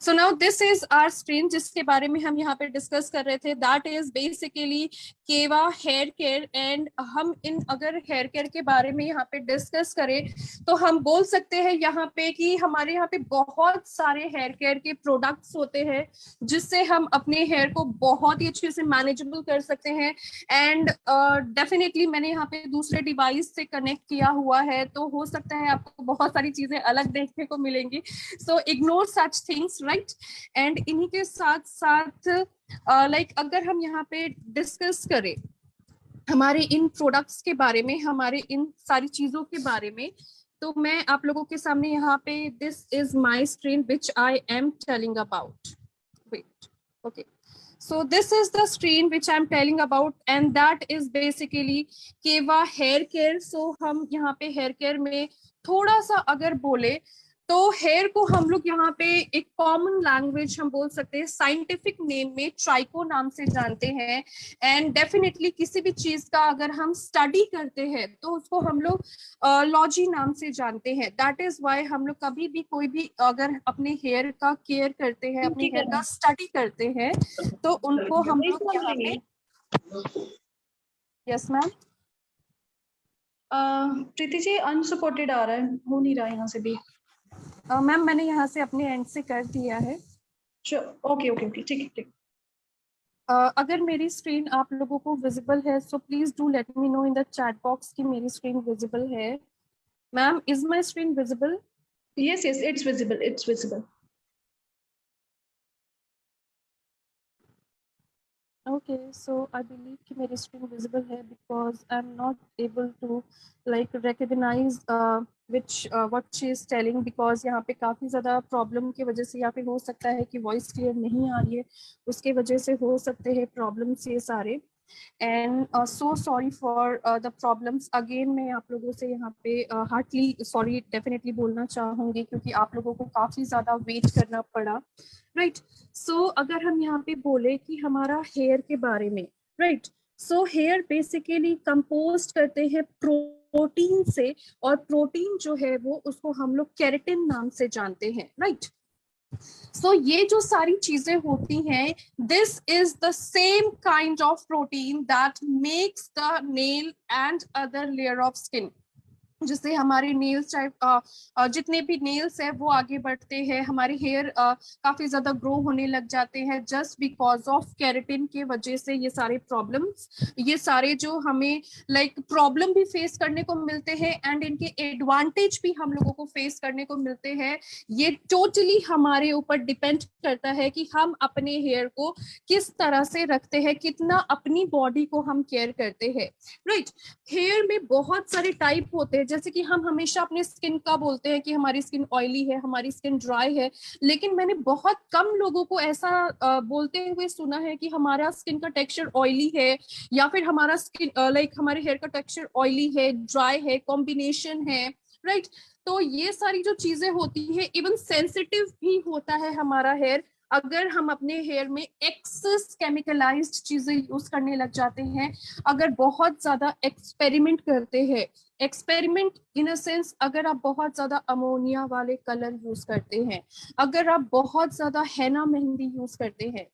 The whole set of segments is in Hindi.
So now this is our screen जिसके बारे में हम यहाँ पे डिस्कस कर रहे थे, दैट इज बेसिकली केवा हेयर केयर। एंड हम इन अगर हेयर केयर के बारे में यहाँ पे डिस्कस करें तो हम बोल सकते हैं यहाँ पे कि हमारे यहाँ पे बहुत सारे हेयर केयर के प्रोडक्ट्स होते हैं जिससे हम अपने हेयर को बहुत ही अच्छे से मैनेजेबल कर सकते हैं। एंड डेफिनेटली मैंने यहाँ पे दूसरे डिवाइस से कनेक्ट किया हुआ है, तो हो सकता है आपको बहुत सारी चीजें अलग देखने को मिलेंगी। So ignore such things, right. And इन्हीं के साथ साथ लाइक अगर हम यहाँ पे डिस्कस करें हमारे इन प्रोडक्ट्स के बारे में, हमारे इन सारी चीजों के बारे में, तो मैं आप लोगों के सामने यहाँ पे this is my screen which I am telling about. Wait, okay, so this is the screen which I'm telling about and that is basically केवा हेयर केयर। सो हम यहाँ पे हेयर केयर में थोड़ा सा अगर बोले तो हेयर को हम लोग यहाँ पे एक कॉमन लैंग्वेज हम बोल सकते हैं, साइंटिफिक नेम में ट्राइको नाम से जानते हैं। एंड डेफिनेटली किसी भी चीज का अगर हम स्टडी करते हैं तो उसको हम लोग लॉजी नाम से जानते हैं। दैट इज वाई हम लोग कभी भी कोई भी अगर अपने हेयर का केयर करते हैं, अपने हेयर का स्टडी करते हैं, तो उनको हम लोग यहाँ पे, yes ma'am. Preeti ji unsupported आ रहा है, हो नहीं रहा यहाँ से भी। मैम मैंने यहाँ से अपने एंड से कर दिया है। ओके ओके ओके, ठीक है ठीक। अगर मेरी स्क्रीन आप लोगों को विजिबल है so please do let me know in the chat box कि मेरी स्क्रीन विजिबल है। Ma'am is my screen visible? Yes yes, it's visible, it's visible. Okay, so I believe कि मेरी screen visible है because I'm not able to like recognize what she is telling, because यहाँ पे काफी ज्यादा प्रॉब्लम की वजह से यहाँ पे हो सकता है कि वॉइस क्लियर नहीं आ रही है, उसके वजह से हो सकते हैं प्रॉब्लम्स ये सारे। And so sorry for the problems again. मैं आप लोगों से यहाँ पे हार्टली सॉरी डेफिनेटली बोलना चाहूंगी क्योंकि आप लोगों को काफी ज्यादा वेट करना पड़ा, राइट। सो अगर हम यहाँ पे बोले कि हमारा हेयर के बारे में, right, so here basically compost करते हैं प्रोटीन से, और प्रोटीन जो है वो उसको हम लोग केराटिन नाम से जानते हैं, राइट। सो ये जो सारी चीजें होती हैं, this is the same kind of protein that makes the nail and other layer of skin, जिससे हमारे नेल्स चाहे जितने भी नेल्स है वो आगे बढ़ते हैं, हमारे हेयर काफी ज्यादा ग्रो होने लग जाते हैं जस्ट बिकॉज ऑफ केराटिन के वजह से। ये सारे प्रॉब्लम्स, ये सारे जो हमें लाइक प्रॉब्लम भी फेस करने को मिलते हैं एंड इनके एडवांटेज भी हम लोगों को फेस करने को मिलते हैं, ये टोटली हमारे ऊपर डिपेंड करता है कि हम अपने हेयर को किस तरह से रखते हैं, कितना अपनी बॉडी को हम केयर करते हैं, राइट। हेयर में बहुत सारे टाइप होते हैं, जैसे कि हम हमेशा अपने स्किन का बोलते हैं कि हमारी स्किन ऑयली है, हमारी स्किन ड्राई है, लेकिन मैंने बहुत कम लोगों को ऐसा बोलते हुए सुना है कि हमारा स्किन का टेक्सचर ऑयली है, या फिर हमारा स्किन लाइक हमारे हेयर का टेक्सचर ऑयली है, ड्राई है, कॉम्बिनेशन है, राइट। तो ये सारी जो चीजें होती है, इवन सेंसिटिव भी होता है हमारा हेयर अगर हम अपने हेयर में एक्सेस केमिकलाइज्ड चीजें यूज करने लग जाते हैं, अगर बहुत ज्यादा एक्सपेरिमेंट करते हैं। एक्सपेरिमेंट इन अ सेंस, अगर आप बहुत ज्यादा अमोनिया वाले कलर यूज करते हैं, अगर आप बहुत ज्यादा हैना मेहंदी यूज करते हैं,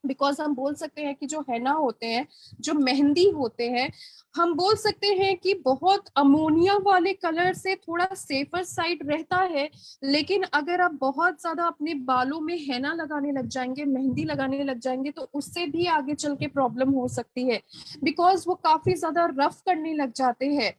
बिकॉज हम बोल सकते हैं कि जो हैना होते हैं, जो मेहंदी होते हैं, हम बोल सकते हैं कि बहुत अमोनिया वाले कलर से थोड़ा सेफर साइड रहता है, लेकिन अगर आप बहुत ज्यादा अपने बालों में हैना लगाने लग जाएंगे, मेहंदी लगाने लग जाएंगे, तो उससे भी आगे चल के प्रॉब्लम हो सकती है, बिकॉज वो काफी ज्यादा रफ करने लग जाते हैं।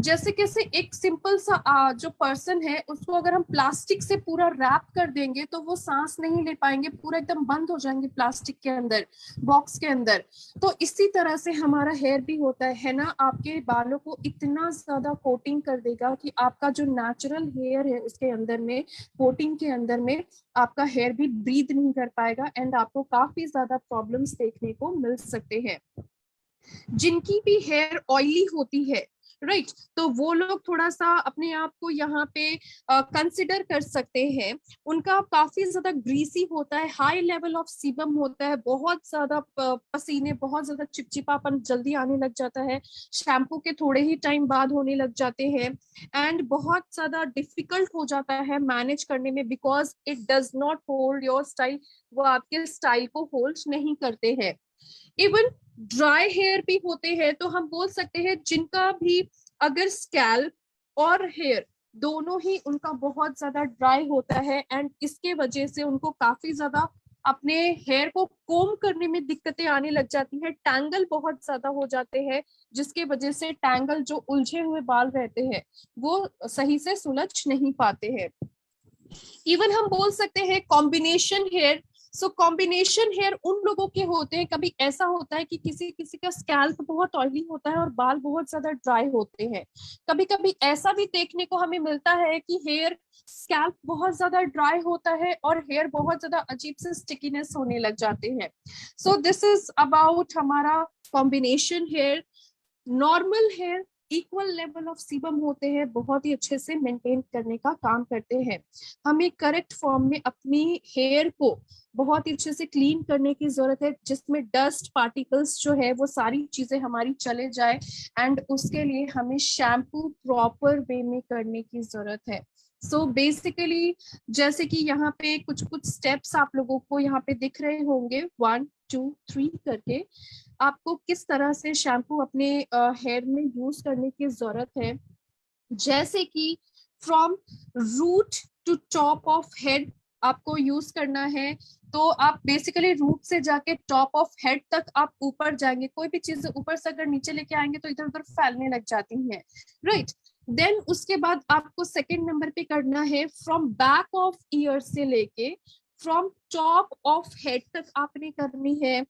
जैसे कैसे एक सिंपल सा जो पर्सन है उसको अगर हम प्लास्टिक से पूरा रैप कर देंगे तो वो सांस नहीं ले पाएंगे, पूरा एकदम बंद हो जाएंगे प्लास्टिक के अंदर, बॉक्स के अंदर। तो इसी तरह से हमारा हेयर भी होता है ना, आपके बालों को इतना ज्यादा कोटिंग कर देगा कि आपका जो नेचुरल हेयर है उसके अंदर में, कोटिंग के अंदर में, आपका हेयर भी ब्रीथ नहीं कर पाएगा एंड आपको काफी ज्यादा प्रॉब्लम्स देखने को मिल सकते हैं। जिनकी भी हेयर ऑयली होती है, राइट तो वो लोग थोड़ा सा अपने आप को यहाँ पे कंसिडर कर सकते हैं। उनका काफी ज्यादा ग्रीसी होता है, हाई लेवल ऑफ सीबम होता है, बहुत ज्यादा पसीने, बहुत ज्यादा चिपचिपापन जल्दी आने लग जाता है, शैम्पू के थोड़े ही टाइम बाद होने लग जाते हैं, एंड बहुत ज्यादा डिफिकल्ट हो जाता है मैनेज करने में, because it does not hold your style. वो आपके स्टाइल को होल्ड नहीं करते हैं। इवन ड्राई हेयर भी होते हैं, तो हम बोल सकते हैं जिनका भी अगर स्कैल्प और हेयर दोनों ही उनका बहुत ज्यादा ड्राई होता है, एंड इसके वजह से उनको काफी ज्यादा अपने हेयर को कोम करने में दिक्कतें आने लग जाती है, टैंगल बहुत ज्यादा हो जाते हैं, जिसके वजह से टैंगल जो उलझे हुए बाल रहते हैं वो सही से सुलझ नहीं पाते हैं। इवन हम बोल सकते हैं combination hair. So combination hair उन लोगों के होते हैं, कभी ऐसा होता है कि किसी किसी का स्कैल्प बहुत ऑयली होता है और बाल बहुत ज्यादा ड्राई होते हैं। कभी कभी ऐसा भी देखने को हमें मिलता है कि हेयर स्कैल्प बहुत ज्यादा ड्राई होता है और हेयर बहुत ज्यादा अजीब से स्टिकीनेस होने लग जाते हैं। सो दिस इज अबाउट हमारा combination hair. Normal hair equal level of sebum होते हैं, बहुत ही अच्छे से मेंटेन करने का काम करते हैं। हमें करेक्ट फॉर्म में अपनी हेयर को बहुत ही अच्छे से क्लीन करने की जरूरत है, जिसमें डस्ट पार्टिकल्स जो है वो सारी चीजें हमारी चले जाए, एंड उसके लिए हमें शैम्पू प्रॉपर वे में करने की जरूरत है। सो बेसिकली जैसे कि यहाँ पे कुछ कुछ स्टेप्स आप लोगों को यहाँ पे दिख रहे होंगे, 1 2 3 करके, आपको किस तरह से शैम्पू अपने हेयर में यूज करने की जरूरत है। जैसे कि from root to top of head आपको यूज करना है, तो आप बेसिकली रूट से जाके टॉप ऑफ हेड तक आप ऊपर जाएंगे। कोई भी चीज ऊपर से अगर नीचे लेके आएंगे तो इधर उधर फैलने लग जाती है, राइट। देन उसके बाद आपको सेकेंड नंबर पे करना है फ्रॉम बैक ऑफ ईयर से लेके फ्रॉम टॉप ऑफ हेड तक आपने करनी है।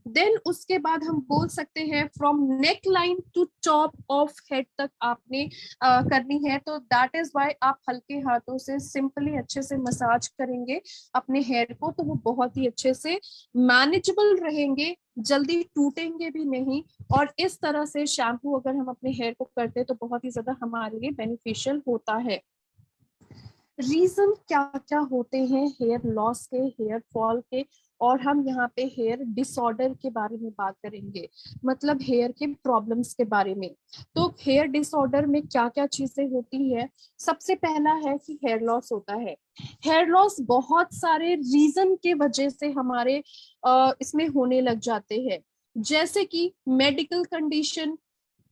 देन उसके बाद हम बोल सकते हैं from neckline to top of head तक आपने करनी है। तो दैट इज वाई आप हल्के हाथों से सिंपली अच्छे से मसाज करेंगे अपने हेयर को, तो वो बहुत ही अच्छे से मैनेजेबल रहेंगे, जल्दी टूटेंगे भी नहीं। और इस तरह से शैम्पू अगर हम अपने हेयर को करते हैं तो बहुत ही ज्यादा हमारे लिए बेनिफिशियल होता है। रीजन क्या क्या होते हैं हेयर लॉस के, हेयर फॉल के, और हम यहाँ पे हेयर डिसऑर्डर के बारे में बात करेंगे, मतलब हेयर के प्रॉब्लम्स के बारे में। तो हेयर डिसऑर्डर में क्या क्या चीजें होती है। सबसे पहला है कि हेयर लॉस होता है। हेयर लॉस बहुत सारे रीजन के वजह से हमारे इसमें होने लग जाते हैं, जैसे कि मेडिकल कंडीशन।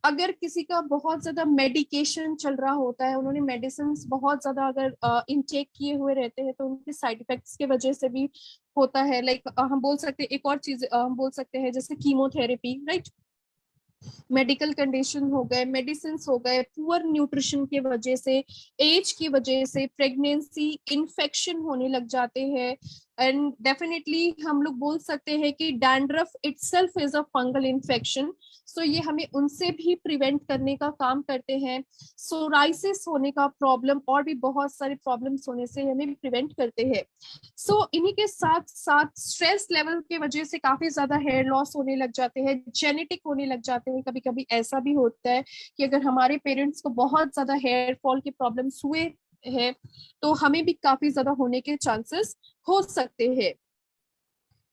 अगर किसी का बहुत ज्यादा मेडिकेशन चल रहा होता है, उन्होंने मेडिसिन बहुत ज्यादा अगर इनटेक किए हुए रहते हैं, तो उनके साइड इफेक्ट्स की वजह से भी होता है। लाइक हम बोल सकते हैं एक और चीज हम बोल सकते हैं जैसे कीमोथेरेपी, राइट। मेडिकल कंडीशन हो गए, मेडिसिन हो गए, पुअर न्यूट्रिशन की वजह से, एज की वजह से, प्रेगनेंसी, इन्फेक्शन होने लग जाते हैं। एंड डेफिनेटली हम लोग बोल सकते हैं कि dandruff itself is a fungal infection, so ये हमें उनसे भी प्रिवेंट करने का काम करते हैं। सोराइसिस होने का प्रॉब्लम और भी बहुत सारे प्रॉब्लम्स होने से हमें प्रिवेंट करते हैं। सो इन्हीं के साथ साथ स्ट्रेस लेवल की वजह से काफी ज्यादा हेयर लॉस होने लग जाते हैं, जेनेटिक होने लग जाते हैं। कभी कभी ऐसा भी होता है कि अगर हमारे पेरेंट्स को बहुत ज्यादा हेयर फॉल के प्रॉब्लम्स हुए हैं, तो हमें भी काफी ज्यादा होने के चांसेस हो सकते हैं।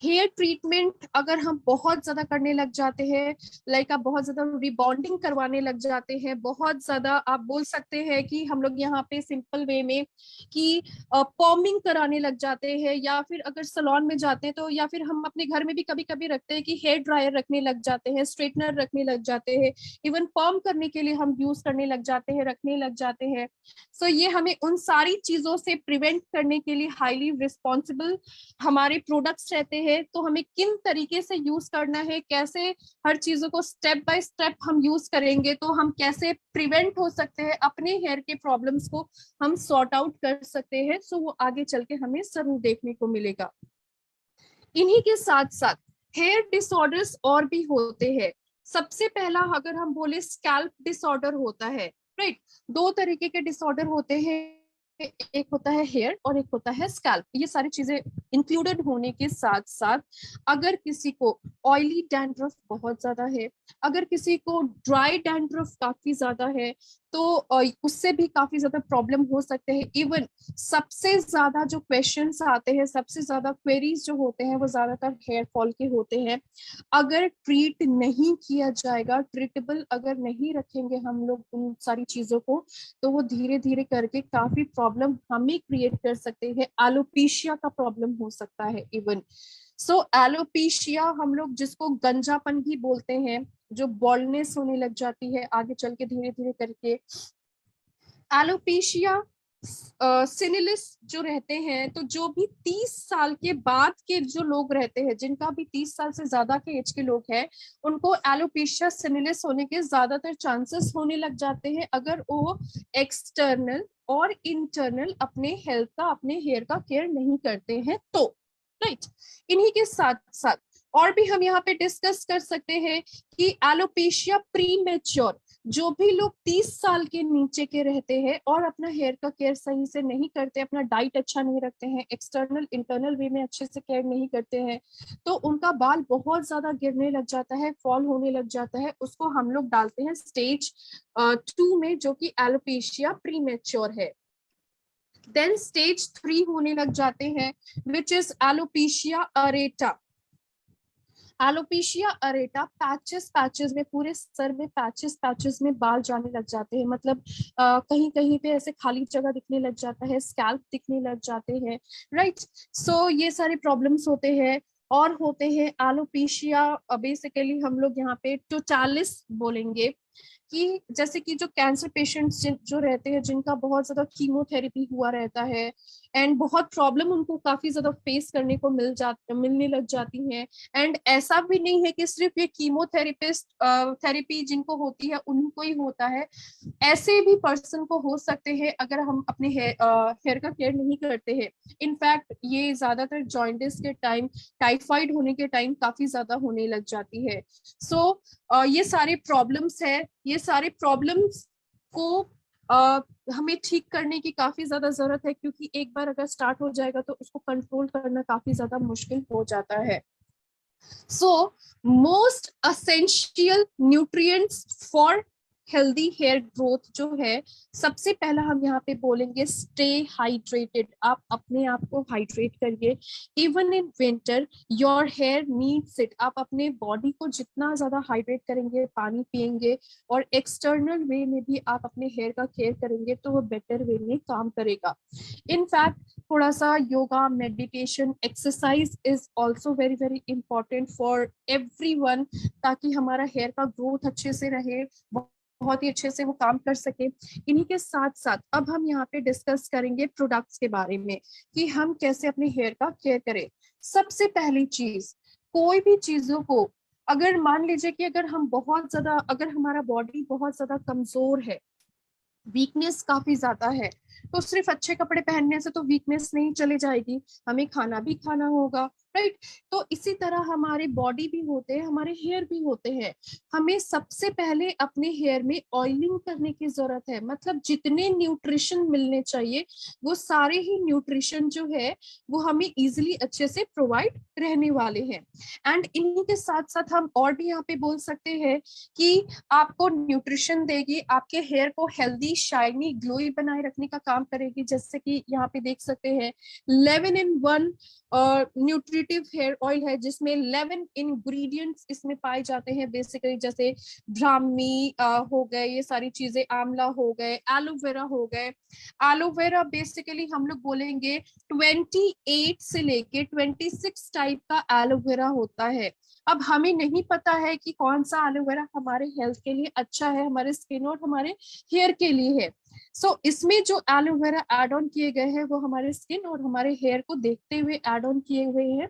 हेयर ट्रीटमेंट अगर हम बहुत ज्यादा करने लग जाते हैं, लाइक आप बहुत ज्यादा रिबॉन्डिंग करवाने लग जाते हैं, बहुत ज्यादा आप बोल सकते हैं कि हम लोग यहाँ पे सिंपल वे में कि पॉर्मिंग कराने लग जाते हैं, या फिर अगर सलोन में जाते हैं तो, या फिर हम अपने घर में भी कभी कभी रखते हैं कि हेयर ड्रायर रखने लग जाते हैं, स्ट्रेटनर रखने लग जाते हैं, इवन पॉर्म करने के लिए हम यूज करने लग जाते हैं, रखने लग जाते हैं। सो ये हमें उन सारी चीजों से प्रिवेंट करने के लिए हाईली रिस्पॉन्सिबल हमारे प्रोडक्ट्स रहते हैं। तो हमें किन तरीके से यूज करना है, कैसे हर चीजों को स्टेप बाय स्टेप हम यूज करेंगे, तो हम कैसे प्रिवेंट हो सकते हैं, अपने हेयर के प्रॉब्लम्स को हम सॉर्ट आउट कर सकते हैं। सो वो आगे चल के हमें जरूर देखने को मिलेगा। इन्हीं के साथ साथ हेयर डिसऑर्डर्स और भी होते हैं। सबसे पहला अगर हम बोले स्कैल्प डिसऑर्डर होता है, राइट। दो तरीके के डिसऑर्डर होते हैं, एक होता है हेयर और एक होता है स्कैल्प। ये सारी चीजें इंक्लूडेड होने के साथ साथ अगर किसी को ऑयली डैंड्रफ बहुत ज्यादा है, अगर किसी को ड्राई डैंड्रफ काफी ज्यादा है, तो उससे भी काफी ज्यादा प्रॉब्लम हो सकते हैं। इवन सबसे ज्यादा जो क्वेश्चंस आते हैं, सबसे ज्यादा क्वेरीज जो होते हैं, वो ज्यादातर हेयर फॉल के होते हैं। अगर ट्रीट नहीं किया जाएगा, ट्रीटेबल अगर नहीं रखेंगे हम लोग उन सारी चीजों को, तो वो धीरे धीरे करके काफी प्रॉब्लम हमें क्रिएट कर सकते हैं। एलोपेशिया का प्रॉब्लम हो सकता है इवन। सो एलोपेशिया हम लोग जिसको गंजापन भी बोलते हैं, जो बॉल्डनेस होने लग जाती है आगे चल के धीरे धीरे करके। एलोपेशिया सिनिलिस जो रहते हैं, तो जो भी 30 साल के बाद के जो लोग रहते हैं, जिनका भी 30 साल से ज्यादा के एज के लोग हैं, उनको एलोपेशिया सिनिलिस होने के ज्यादातर चांसेस होने लग जाते हैं अगर वो एक्सटर्नल और इंटरनल अपने हेल्थ का, अपने हेयर का केयर नहीं करते हैं तो। राइट। इन्हीं के साथ साथ और भी हम यहाँ पे डिस्कस कर सकते हैं कि एलोपेशिया प्रीमेच्योर, जो भी लोग 30 साल के नीचे के रहते हैं और अपना हेयर का केयर सही से नहीं करते, अपना डाइट अच्छा नहीं रखते हैं, एक्सटर्नल इंटरनल वे में अच्छे से केयर नहीं करते हैं, तो उनका बाल बहुत ज्यादा गिरने लग जाता है, फॉल होने लग जाता है। उसको हम लोग डालते हैं स्टेज 2 में, जो कि एलोपेशिया प्रीमेच्योर है। देन स्टेज 3 होने लग जाते हैं, which is alopecia areata. Alopecia areata patches patches में, पूरे सर में पैचेस पैचेस में बाल जाने लग जाते हैं। मतलब कहीं कहीं पे ऐसे खाली जगह दिखने लग जाता है, स्कैल्प दिखने लग जाते हैं। राइट। सो ये सारे प्रॉब्लम्स होते हैं। और होते हैं एलोपेशिया, बेसिकली हम लोग यहाँ पे टोटालिस बोलेंगे, कि जैसे कि जो कैंसर पेशेंट्स जो रहते हैं, जिनका बहुत ज्यादा कीमोथेरेपी हुआ रहता है एंड बहुत प्रॉब्लम उनको काफी ज्यादा फेस करने को मिलने लग जाती है। एंड ऐसा भी नहीं है कि सिर्फ ये कीमोथेरेपिस्ट थेरेपी जिनको होती है उनको ही होता है, ऐसे भी पर्सन को हो सकते हैं अगर हम अपने हेयर का केयर नहीं करते हैं। इनफैक्ट ये ज्यादातर जॉइंटिस के टाइम, टाइफाइड होने के टाइम काफी ज्यादा होने लग जाती है। सो ये सारे प्रॉब्लम्स है, ये सारे प्रॉब्लम्स को हमें ठीक करने की काफी ज्यादा जरूरत है, क्योंकि एक बार अगर स्टार्ट हो जाएगा तो उसको कंट्रोल करना काफी ज्यादा मुश्किल हो जाता है। So most essential nutrients for healthy hair growth जो है, सबसे पहला हम यहाँ पे बोलेंगे स्टे हाइड्रेटेड। आप अपने आप को हाइड्रेट करिए। Even in winter your hair needs it. आप अपने बॉडी को जितना ज्यादा हाइड्रेट करेंगे, पानी पियेंगे और एक्सटर्नल वे में भी आप अपने हेयर का केयर करेंगे, तो वो बेटर वे में काम करेगा। इनफैक्ट थोड़ा सा yoga, meditation, exercise is also very very important for everyone, ताकि हमारा हेयर का ग्रोथ अच्छे से रहे, बहुत ही अच्छे से वो काम कर सके। इन्हीं के साथ साथ अब हम यहाँ पे डिस्कस करेंगे प्रोडक्ट्स के बारे में, कि हम कैसे अपने हेयर का केयर करें। सबसे पहली चीज, कोई भी चीजों को, अगर मान लीजिए कि अगर हम बहुत ज्यादा, अगर हमारा बॉडी बहुत ज्यादा कमजोर है, वीकनेस काफी ज्यादा है, तो सिर्फ अच्छे कपड़े पहनने से तो वीकनेस नहीं चले जाएगी, हमें खाना भी खाना होगा। राइट। तो इसी तरह हमारे बॉडी भी होते हैं, हमारे हेयर भी होते हैं। हमें सबसे पहले अपने हेयर में ऑयलिंग करने की जरूरत है। मतलब जितने न्यूट्रिशन मिलने चाहिए, वो सारे ही न्यूट्रिशन जो है वो हमें इजिली अच्छे से प्रोवाइड रहने वाले हैं। एंड इन्हीं के साथ साथ हम और भी यहाँ पे बोल सकते हैं कि आपको न्यूट्रिशन देगी, आपके हेयर को हेल्दी, शाइनी, ग्लोई बनाए रखने का काम करेगी। जैसे कि यहाँ पे देख सकते हैं 11 in 1 न्यूट्रिटिव हेयर ऑयल है, जिसमें 11 इंग्रेडिएंट्स इसमें पाए जाते हैं बेसिकली। जैसे ब्राह्मी हो गए, ये सारी चीजें, आंवला हो गए, एलोवेरा हो गए। एलोवेरा बेसिकली हम लोग बोलेंगे 28 से लेके 26 टाइप का एलोवेरा होता है। अब हमें नहीं पता है कि कौन सा एलोवेरा हमारे हेल्थ के लिए अच्छा है, हमारे स्किन और हमारे हेयर के लिए है। सो इसमें जो एलोवेरा एड ऑन किए गए हैं, वो हमारे स्किन और हमारे हेयर को देखते हुए एड ऑन किए हुए हैं,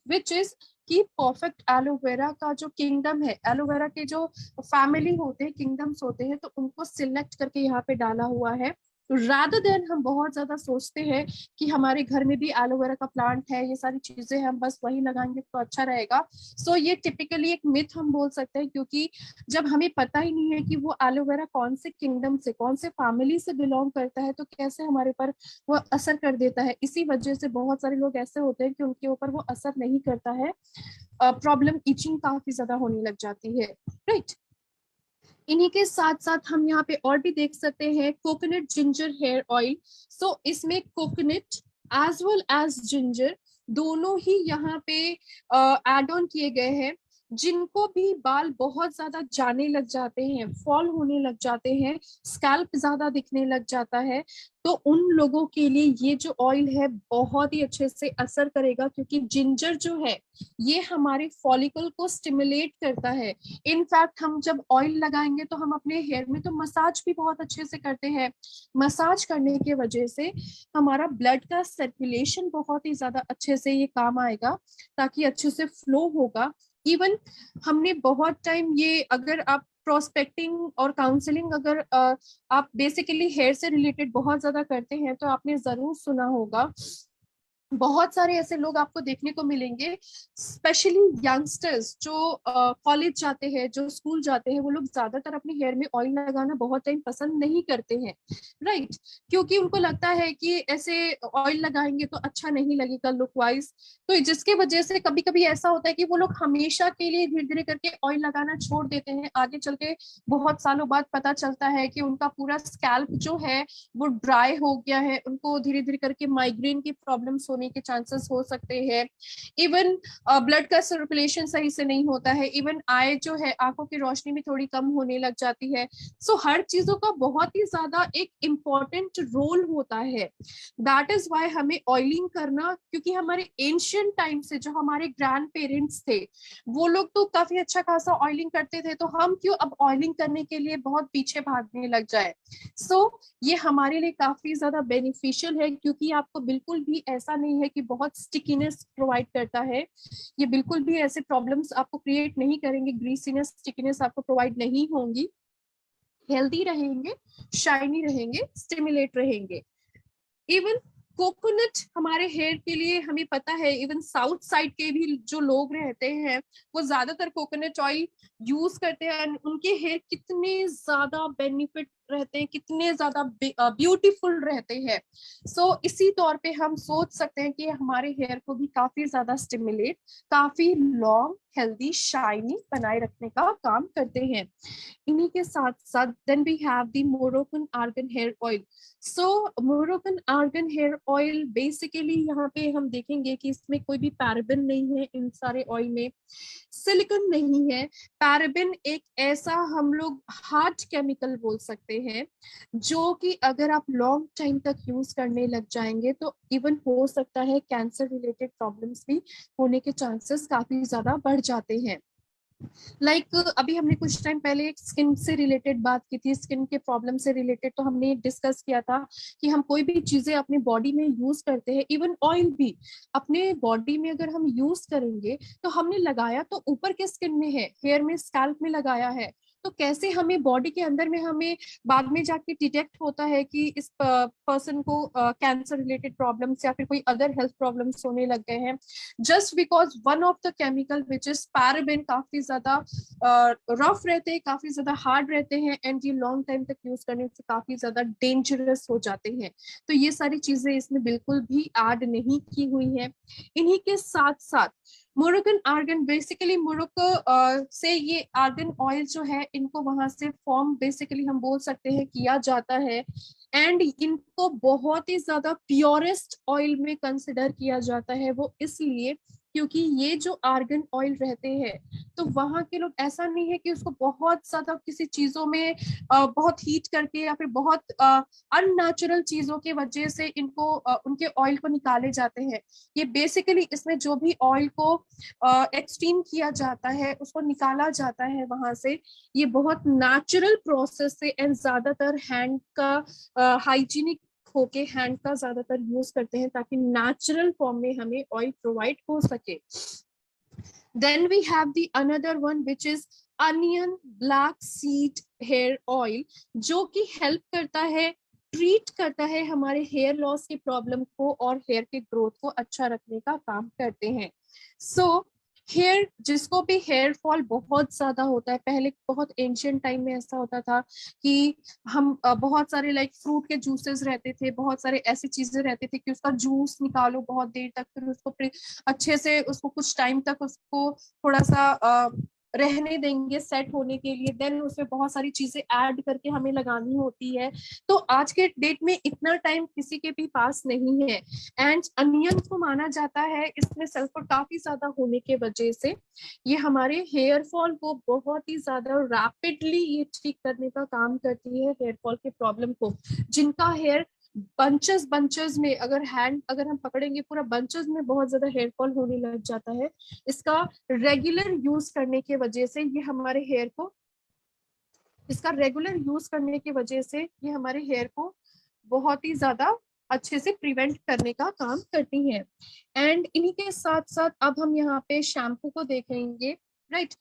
विच इज कि परफेक्ट एलोवेरा का जो किंगडम है, एलोवेरा के जो फैमिली होते हैं, किंगडम्स होते हैं, तो उनको सिलेक्ट करके यहाँ पे डाला हुआ है। रादर देन हम बहुत ज्यादा सोचते हैं कि हमारे घर में भी एलोवेरा का प्लांट है, ये सारी चीजें हम बस वही लगाएंगे तो अच्छा रहेगा। सो ये टिपिकली एक मिथ हम बोल सकते हैं, क्योंकि जब हमें पता ही नहीं है कि वो एलोवेरा कौन से किंगडम से, कौन से फैमिली से बिलोंग करता है, तो कैसे हमारे पर वो असर कर देता है। इसी वजह से बहुत सारे लोग ऐसे होते हैं कि उनके ऊपर वो असर नहीं करता है, प्रॉब्लम इचिंग काफी ज्यादा होने लग जाती है, राइट। इन्हीं के साथ साथ हम यहाँ पे और भी देख सकते हैं coconut ginger hair oil. So इसमें coconut as well as ginger दोनों ही यहाँ पे एड ऑन किए गए हैं। जिनको भी बाल बहुत ज्यादा जाने लग जाते हैं, फॉल होने लग जाते हैं, स्कैल्प ज्यादा दिखने लग जाता है, तो उन लोगों के लिए ये जो ऑयल है बहुत ही अच्छे से असर करेगा, क्योंकि जिंजर जो है ये हमारे फॉलिकल को स्टिमुलेट करता है। इनफैक्ट हम जब ऑयल लगाएंगे तो हम अपने हेयर में तो मसाज भी बहुत अच्छे से करते हैं। मसाज करने की वजह से हमारा ब्लड का सर्कुलेशन बहुत ही ज्यादा अच्छे से ये काम आएगा, ताकि अच्छे से फ्लो होगा। इवन हमने बहुत टाइम ये, अगर आप प्रोस्पेक्टिंग और काउंसलिंग अगर आप बेसिकली हेयर से रिलेटेड बहुत ज्यादा करते हैं तो आपने जरूर सुना होगा, बहुत सारे ऐसे लोग आपको देखने को मिलेंगे, स्पेशली यंगस्टर्स जो कॉलेज जाते हैं, जो स्कूल जाते हैं, वो लोग ज्यादातर अपने हेयर में ऑयल लगाना बहुत टाइम पसंद नहीं करते हैं, राइट। क्योंकि उनको लगता है कि ऐसे ऑयल लगाएंगे तो अच्छा नहीं लगेगा लुक वाइज। तो जिसके वजह से कभी कभी ऐसा होता है कि वो लोग हमेशा के लिए धीरे धीरे करके ऑयल लगाना छोड़ देते हैं। आगे चल के बहुत सालों बाद पता चलता है कि उनका पूरा स्कैल्प जो है वो ड्राई हो गया है, उनको धीरे धीरे करके माइग्रेन की प्रॉब्लम्स होने के चांसेस हो सकते हैं। इवन ब्लड का सर्कुलेशन सही से नहीं होता है, इवन आई जो है आंखों की रोशनी भी थोड़ी कम होने लग जाती है। सो हर चीजों का बहुत ही ज्यादा एक इम्पोर्टेंट रोल होता है। दैट इज वाई हमें ऑयलिंग करना, क्योंकि हमारे एंशियंट टाइम से जो हमारे ग्रैंड पेरेंट्स थे वो लोग तो काफी अच्छा खासा ऑयलिंग करते थे, तो हम क्यों अब ऑयलिंग करने के लिए बहुत पीछे भागने लग जाए। सो ये हमारे लिए काफी ज्यादा बेनिफिशियल है, क्योंकि आपको बिल्कुल भी ऐसा नहीं है कि बहुत स्टिकीनेस प्रोवाइड करता है। ये बिल्कुल भी ऐसे प्रॉब्लम्स आपको क्रिएट नहीं करेंगे, ग्रीसीनेस स्टिकीनेस आपको प्रोवाइड नहीं होंगी। हेल्दी रहेंगे, शाइनी रहेंगे, स्टिमुलेट रहेंगे। इवन कोकोनट हमारे हेयर के लिए हमें पता है, इवन साउथ साइड के भी जो लोग रहते हैं वो ज्यादातर कोकोनट ऑयल यूज करते हैं, and उनके हेयर कितने ज्यादा बेनिफिट रहते हैं, कितने ज्यादा ब्यूटीफुल रहते हैं। सो इसी तौर पे हम सोच सकते हैं कि हमारे हेयर को भी काफी ज्यादा स्टिमुलेट, काफी लॉन्ग, हेल्दी, शाइनी बनाए रखने का काम करते हैं। इन्हीं के साथ साथ then we have the Moroccan argan hair oil. So Moroccan argan hair oil basically यहाँ पे हम देखेंगे कि इसमें कोई भी पैराबेन नहीं है, इन सारे ऑयल में सिलिकॉन नहीं है। पैराबेन एक ऐसा हम लोग हार्ड केमिकल बोल सकते हैं, जो कि अगर आप लॉन्ग टाइम तक यूज करने लग जाएंगे तो इवन हो सकता है कैंसर रिलेटेड प्रॉब्लम्स भी होने के चांसेस काफी ज्यादा बढ़ जाते हैं। अभी हमने कुछ टाइम पहले एक स्किन से रिलेटेड बात की थी, स्किन के प्रॉब्लम से रिलेटेड, तो हमने डिस्कस किया था कि हम कोई भी चीजें अपने बॉडी में यूज करते हैं, इवन ऑयल भी अपने बॉडी में अगर हम यूज करेंगे तो हमने लगाया तो ऊपर के स्किन में है, हेयर में, स्कैल्प में लगाया है, तो कैसे हमें बॉडी के अंदर में हमें बाद में जाके डिटेक्ट होता है कि इस पर्सन को कैंसर रिलेटेड प्रॉब्लम्स या फिर कोई अदर हेल्थ प्रॉब्लम्स होने लग गए हैं, just because one of the chemical which is paraben काफी ज्यादा रफ रहते हैं, काफी ज्यादा हार्ड रहते हैं, एंड ये लॉन्ग टाइम तक यूज करने से काफी ज्यादा डेंजरस हो जाते हैं। तो ये सारी चीजें इसमें बिल्कुल भी ऐड नहीं की हुई है। इन्हीं के साथ साथ मोरोकन आर्गन, बेसिकली मोरक्को से ये आर्गन ऑयल जो है इनको वहां से फॉर्म बेसिकली हम बोल सकते हैं किया जाता है, एंड इनको बहुत ही ज्यादा प्योरेस्ट ऑयल में कंसिडर किया जाता है। वो इसलिए क्योंकि ये जो आर्गन ऑयल रहते हैं तो वहां के लोग ऐसा नहीं है कि उसको बहुत ज्यादा किसी चीजों में बहुत हीट करके या फिर बहुत अननेचुरल चीजों की वजह से इनको उनके ऑयल को निकाले जाते हैं। ये बेसिकली इसमें जो भी ऑयल को एक्सट्रीम किया जाता है उसको निकाला जाता है वहां से, ये बहुत नेचुरल प्रोसेस से, एंड ज्यादातर हैंड का हाइजीनिक होके हैंड का ज्यादातर यूज करते हैं ताकि नेचुरल फॉर्म में हमें ऑयल प्रोवाइड हो सके। Then we have the another one which is onion black seed hair oil, जो कि हेल्प करता है ट्रीट करता है हमारे हेयर लॉस की प्रॉब्लम को और हेयर के ग्रोथ को अच्छा रखने का काम करते हैं। सो हेयर, जिसको भी हेयर फॉल बहुत ज्यादा होता है, पहले बहुत एंशियंट टाइम में ऐसा होता था कि हम बहुत सारे लाइक फ्रूट के जूसेस रहते थे, बहुत सारे ऐसी चीजें रहती थी कि उसका जूस निकालो बहुत देर तक, फिर उसको अच्छे से उसको कुछ टाइम तक उसको थोड़ा सा रहने देंगे सेट होने के लिए, देन उसमें बहुत सारी चीजें ऐड करके हमें लगानी होती है। तो आज के डेट में इतना टाइम किसी के भी पास नहीं है। एंड अनियन को माना जाता है इसमें सल्फर काफी ज्यादा होने के वजह से ये हमारे हेयर फॉल को बहुत ही ज्यादा रैपिडली ये ठीक करने का काम करती है, हेयर फॉल के प्रॉब्लम को। जिनका हेयर बंचेस बंचेस में, अगर हम पकड़ेंगे पूरा बंचेस में बहुत ज्यादा हेयर फॉल होने लग जाता है, इसका रेगुलर यूज करने के वजह से ये हमारे हेयर को इसका रेगुलर यूज करने की वजह से ये हमारे हेयर को बहुत ही ज्यादा अच्छे से प्रिवेंट करने का काम करती हैं। एंड इन्हीं के साथ साथ अब हम यहाँ पे शैम्पू को देखेंगे, राइट।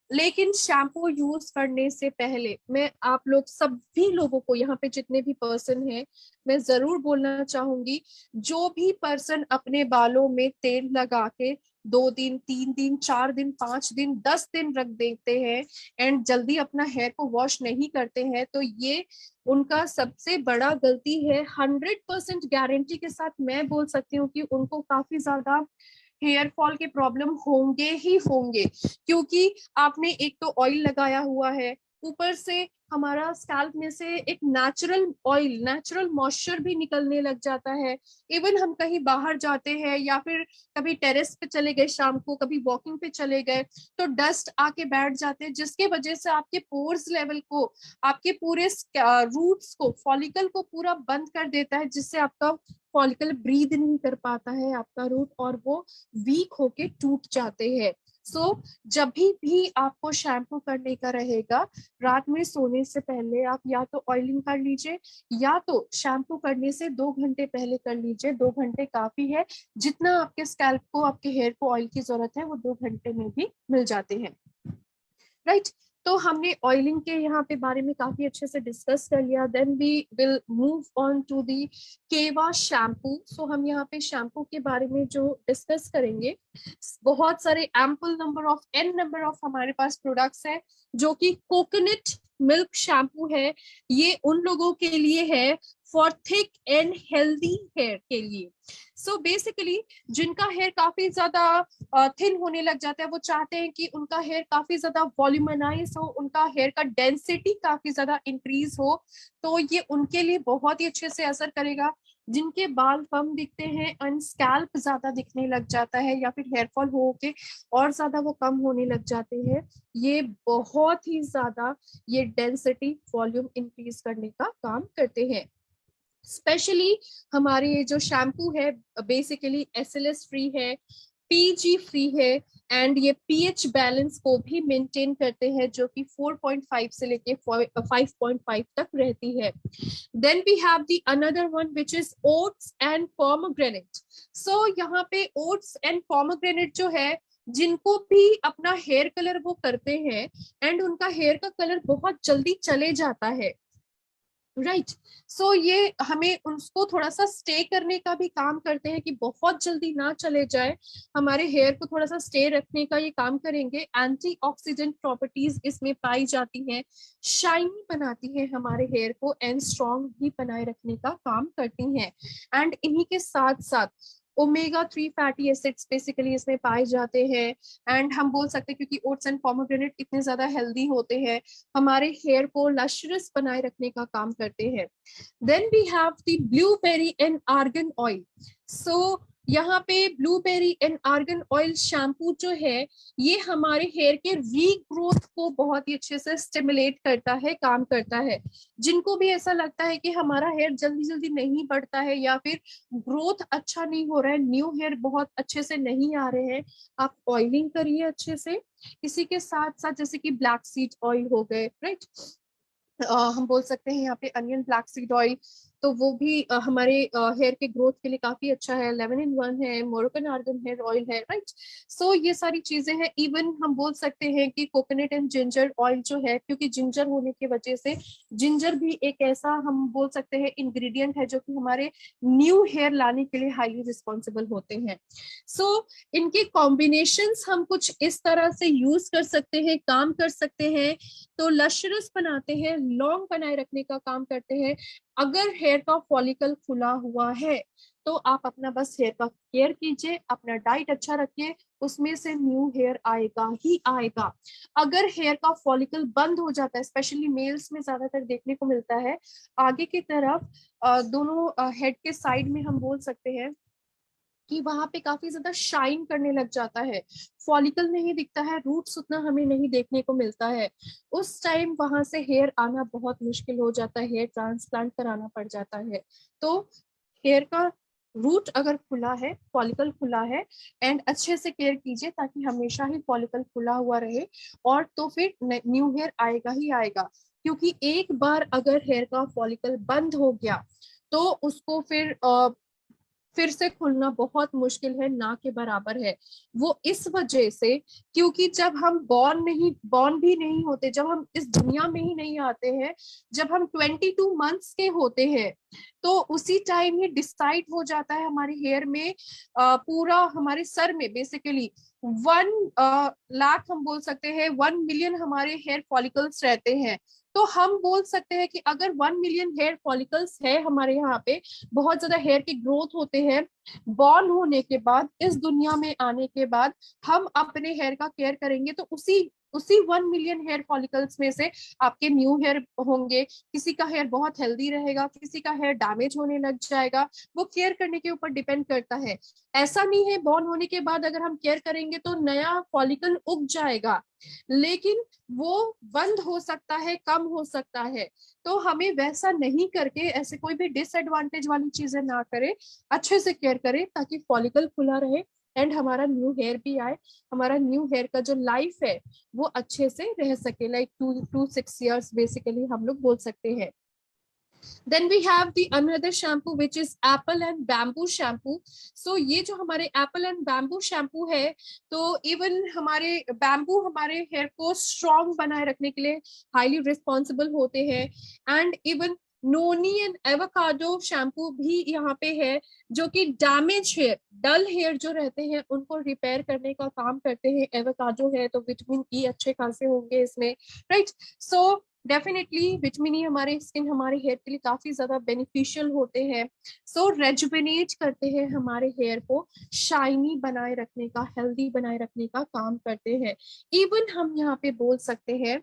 लेकिन शैम्पू यूज करने से पहले मैं आप लोग सभी लोगों को, यहाँ पे जितने भी पर्सन हैं, मैं जरूर बोलना चाहूंगी, जो भी पर्सन अपने बालों में तेल लगा के 2 दिन 3 दिन 4 दिन 5 दिन 10 दिन रख देते हैं एंड जल्दी अपना हेयर को वॉश नहीं करते हैं, तो ये उनका सबसे बड़ा गलती है। 100% गारंटी के साथ मैं बोल सकती हूँ कि उनको काफी ज्यादा हेयर फॉल के प्रॉब्लम होंगे ही होंगे, क्योंकि आपने एक तो ऑयल लगाया हुआ है, ऊपर से हमारा स्कैल्प में से एक नेचुरल ऑयल, नेचुरल मॉइस्चर भी निकलने लग जाता है। इवन हम कहीं बाहर जाते हैं या फिर कभी टेरेस पे चले गए शाम को, कभी वॉकिंग पे चले गए, तो डस्ट आके बैठ जाते हैं, जिसके वजह से आपके पोर्स लेवल को, आपके पूरे रूट्स को, फॉलिकल को पूरा बंद कर देता है, जिससे आपका फॉलिकल ब्रीद नहीं कर पाता है आपका रूट, और वो वीक होके टूट जाते हैं। सो जब भी आपको शैम्पू करने का रहेगा, रात में सोने से पहले आप या तो ऑयलिंग कर लीजिए, या तो शैम्पू करने से 2 घंटे पहले कर लीजिए। 2 घंटे काफी है, जितना आपके स्कैल्प को, आपके हेयर को ऑयल की जरूरत है वो 2 घंटे में भी मिल जाते हैं, राइट। तो हमने ऑयलिंग के यहाँ पे बारे में काफी अच्छे से डिस्कस कर लिया। Then we will move on to the Keva shampoo. सो हम यहाँ पे शैम्पू के बारे में जो डिस्कस करेंगे, बहुत सारे एन नंबर ऑफ हमारे पास प्रोडक्ट्स है, जो कि कोकोनट मिल्क शैम्पू है। ये उन लोगों के लिए है for thick and healthy hair के लिए। सो बेसिकली जिनका हेयर काफी ज्यादा थिन होने लग जाता है, वो चाहते हैं कि उनका हेयर काफी ज्यादा वॉल्यूमनाइज हो, उनका हेयर का डेंसिटी काफी ज्यादा इंक्रीज हो, तो ये उनके लिए बहुत ही अच्छे से असर करेगा। जिनके बाल कम दिखते हैं एंड स्कैल्प ज्यादा दिखने लग जाता है, या फिर हेयर फॉल हो के और ज्यादा वो कम होने लग जाते हैं, ये बहुत ही ज्यादा ये डेंसिटी वॉल्यूम इंक्रीज करने का काम करते हैं। स्पेशली हमारे ये जो शैम्पू है बेसिकली एसएलएस फ्री है, पीजी फ्री है, एंड ये पीएच बैलेंस को भी मेंटेन करते हैं, जो कि 4.5 से लेके 5.5 तक रहती है। Then we have the another one which is oats and pomegranate. So यहाँ पे ओट्स एंड पोमोग्रेनेट जो है, जिनको भी अपना हेयर कलर वो करते हैं एंड उनका हेयर का कलर बहुत जल्दी चले जाता है, राइट। सो ये हमें उसको थोड़ा सा स्टे करने का भी काम करते हैं कि बहुत जल्दी ना चले जाए, हमारे हेयर को थोड़ा सा स्टे रखने का ये काम करेंगे। एंटीऑक्सीडेंट प्रॉपर्टीज इसमें पाई जाती हैं, शाइनी बनाती है हमारे हेयर को एंड स्ट्रॉन्ग भी बनाए रखने का काम करती हैं। एंड इन्हीं के साथ साथ ओमेगा 3 फैटी एसिड्स बेसिकली इसमें पाए जाते हैं। एंड हम बोल सकते हैं क्योंकि ओट्स एंड पोमेग्रेनेट इतने ज्यादा हेल्दी होते हैं, हमारे हेयर को लश्रस बनाए रखने का काम करते हैं। Then we have the blueberry and argan oil. So यहाँ पे blueberry and argan oil shampoo जो है, ये हमारे हेयर के रीग्रोथ को बहुत ही अच्छे से स्टिमुलेट करता है, काम करता है। जिनको भी ऐसा लगता है कि हमारा हेयर जल्दी जल्दी नहीं बढ़ता है या फिर ग्रोथ अच्छा नहीं हो रहा है, न्यू हेयर बहुत अच्छे से नहीं आ रहे हैं, आप ऑयलिंग करिए अच्छे से। इसी के साथ साथ जैसे कि ब्लैक सीड ऑयल हो गए, राइट, हम बोल सकते हैं यहाँ पे अनियन ब्लैक सीड ऑयल। तो वो भी हमारे हेयर के ग्रोथ के लिए काफी अच्छा है। 11 in 1 है, मोरोकन आर्गन हेयर ऑयल है, राइट। सो ये सारी चीजें हैं। इवन हम बोल सकते हैं कि कोकोनट एंड जिंजर ऑयल जो है, क्योंकि जिंजर होने की वजह से, जिंजर भी एक ऐसा हम बोल सकते हैं इंग्रेडिएंट है जो कि हमारे न्यू हेयर लाने के लिए हाईली रिस्पॉन्सिबल होते हैं। सो इनके कॉम्बिनेशंस हम कुछ इस तरह से यूज कर सकते हैं, काम कर सकते हैं। तो लश्रस बनाते हैं, लॉन्ग बनाए रखने का काम करते हैं। अगर हेयर का फॉलिकल खुला हुआ है तो आप अपना बस हेयर का केयर कीजिए, अपना डाइट अच्छा रखिए, उसमें से न्यू हेयर आएगा ही आएगा। अगर हेयर का फॉलिकल बंद हो जाता है, स्पेशली मेल्स में ज्यादातर देखने को मिलता है, आगे की तरफ दोनों हेड के साइड में हम बोल सकते हैं कि वहां पे काफी ज्यादा शाइन करने लग जाता है, फॉलिकल नहीं दिखता है, रूट्स उतना हमें नहीं देखने को मिलता है। उस टाइम वहां से हेयर आना बहुत मुश्किल हो जाता है, हेयर ट्रांसप्लांट कराना पड़ जाता है। तो हेयर का रूट अगर खुला है, फॉलिकल खुला है, एंड अच्छे से केयर कीजिए ताकि हमेशा ही फॉलिकल खुला हुआ रहे, और तो फिर न्यू हेयर आएगा ही आएगा। क्योंकि एक बार अगर हेयर का फॉलिकल बंद हो गया तो उसको फिर से खुलना बहुत मुश्किल है, ना के बराबर है। वो इस वजह से, क्योंकि जब हम बॉर्न भी नहीं होते, जब हम इस दुनिया में ही नहीं आते हैं, जब हम 22 मंथ्स के होते हैं, तो उसी टाइम ही डिसाइड हो जाता है हमारे हेयर में, पूरा हमारे सर में बेसिकली 1 लाख हम बोल सकते हैं, 1 मिलियन हमारे हेयर फॉलिकल्स रहते हैं। तो हम बोल सकते हैं कि अगर 1 मिलियन हेयर फॉलिकल्स है हमारे यहाँ पे, बहुत ज्यादा हेयर के ग्रोथ होते हैं, बॉर्न होने के बाद, इस दुनिया में आने के बाद हम अपने हेयर का केयर करेंगे तो उसी उसी 1 मिलियन हेयर फॉलिकल्स में से आपके न्यू हेयर होंगे। किसी का हेयर बहुत हेल्दी रहेगा, किसी का हेयर डैमेज होने लग जाएगा, वो केयर करने के ऊपर डिपेंड करता है। ऐसा नहीं है बॉर्न होने के बाद अगर हम केयर करेंगे तो नया फॉलिकल उग जाएगा, लेकिन वो बंद हो सकता है, कम हो सकता है। तो हमें वैसा नहीं करके ऐसे कोई भी डिसएडवांटेज वाली चीजें ना करें, अच्छे से केयर करें ताकि फॉलिकल खुला रहे एंड हमारा न्यू हेयर भी आए, हमारा न्यू हेयर का जो लाइफ है वो अच्छे से रह सके, लाइक 2 to 6 years बेसिकली हम लोग बोल सकते हैं। Then we have the another shampoo which is apple and bamboo shampoo. So ये जो हमारे apple and bamboo shampoo है, तो even हमारे bamboo हमारे hair को strong बनाए रखने के लिए highly responsible होते हैं, and even noni and avocado shampoo भी यहाँ पे है, जो कि डैमेज हेयर, डल हेयर जो रहते हैं उनको रिपेयर करने का काम करते हैं। एवोकाडो है तो विटामिन ई अच्छे खासे होंगे इसमें, right. So definitely vitamin E हमारे स्किन, हमारे हेयर के लिए काफी ज्यादा बेनिफिशियल होते हैं। सो रेजुवेनेट करते हैं हमारे हेयर को, शाइनी बनाए रखने का, हेल्दी बनाए रखने का काम करते हैं। इवन हम यहाँ पे बोल सकते हैं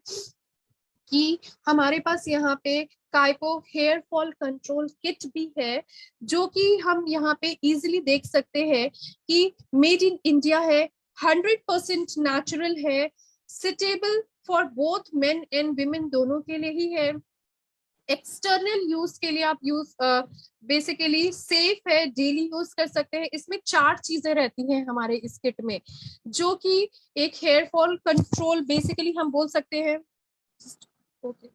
कि हमारे पास यहाँ पे काइपो हेयर फॉल कंट्रोल किट भी है, जो कि हम यहाँ पे इजीली देख सकते हैं कि मेड इन इंडिया है, 100% नेचुरल है, suitable for both men and women दोनों के लिए ही है। एक्सटर्नल यूज के लिए आप यूज बेसिकली सेफ है, डेली यूज कर सकते हैं। इसमें 4 चीजें रहती हैं हमारे इस किट में, जो कि एक हेयर फॉल कंट्रोल बेसिकली हम बोल सकते हैं। ओके,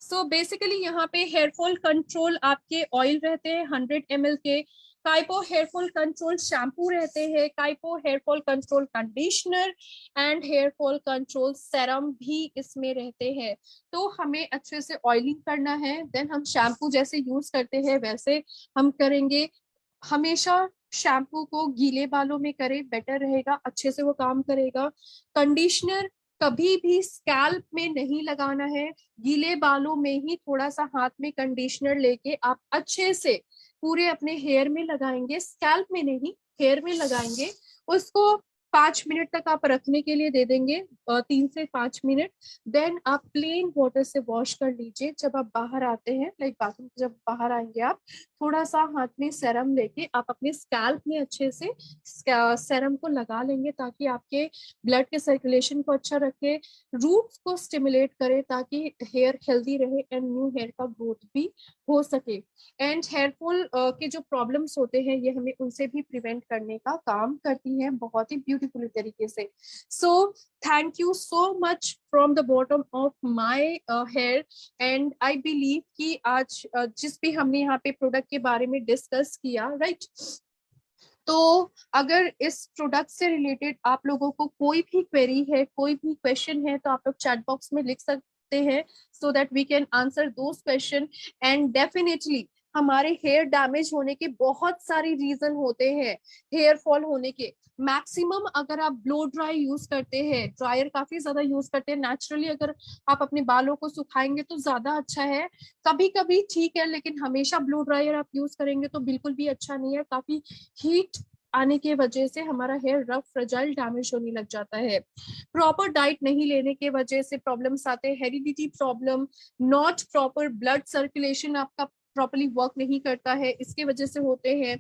सो बेसिकली यहाँ पे हेयर फॉल कंट्रोल आपके ऑयल रहते हैं 100 ml के, काइपो हेयर फॉल कंट्रोल शैम्पू रहते हैं, काइपो hair fall control conditioner and hair fall control serum भी इसमें रहते हैं। तो हमें अच्छे से ऑयलिंग करना है, देन हम शैम्पू जैसे यूज करते हैं वैसे हम करेंगे। हमेशा शैम्पू को गीले बालों में करें, बेटर रहेगा, अच्छे से वो काम करेगा। कंडीशनर कभी भी स्कैल्प में नहीं लगाना है, गीले बालों में ही थोड़ा सा हाथ में कंडीशनर लेके आप अच्छे से पूरे अपने हेयर में लगाएंगे, स्कैल्प में नहीं, हेयर में लगाएंगे। उसको 5 मिनट तक आप रखने के लिए दे देंगे, 3 से 5 मिनट। देन आप प्लेन वाटर से वॉश कर लीजिए। जब आप बाहर आते हैं, लाइक बाथरूम जब बाहर आएंगे, आप थोड़ा सा हाथ में सेरम लेके आप अपने स्कैल्प में अच्छे से सेरम को लगा लेंगे, ताकि आपके ब्लड के सर्कुलेशन को अच्छा रखे, रूट्स को स्टिमुलेट करे, ताकि हेयर हेल्दी रहे एंड न्यू हेयर का ग्रोथ भी हो सके। एंड हेयर फॉल के जो प्रॉब्लम्स होते हैं ये हमें उनसे भी प्रिवेंट करने का काम करती हैं बहुत ही ब्यूटीफुल तरीके से। So thank you so much from the bottom of my hair and I believe कि आज जिस भी हमने यहाँ पे प्रोडक्ट के बारे में डिस्कस किया, राइट, तो अगर इस प्रोडक्ट से रिलेटेड आप लोगों को कोई भी क्वेरी है, कोई भी क्वेश्चन है, तो आप लोग चैट बॉक्स में लिख सकते हैं, so that we can answer those question. And definitely हमारे हेयर डैमेज होने के बहुत सारे रीजन होते हैं, हेयर फॉल होने के। मैक्सिमम अगर आप ब्लो ड्राई यूज करते हैं, ड्रायर काफी ज्यादा यूज करते हैं, नेचुरली अगर आप अपने बालों को सुखाएंगे तो ज्यादा अच्छा है। कभी कभी ठीक है, लेकिन हमेशा ब्लो ड्रायर आप यूज करेंगे तो बिल्कुल भी अच्छा नहीं है। काफी हीट आने की वजह से हमारा हेयर रफ फ्रजाइल डैमेज होने लग जाता है। प्रॉपर डाइट नहीं लेने के वजह से प्रॉब्लम्स आते हैं, heredity problem, not proper blood circulation आपका प्रॉपर्ली वर्क नहीं करता है, इसके वजह से होते हैं।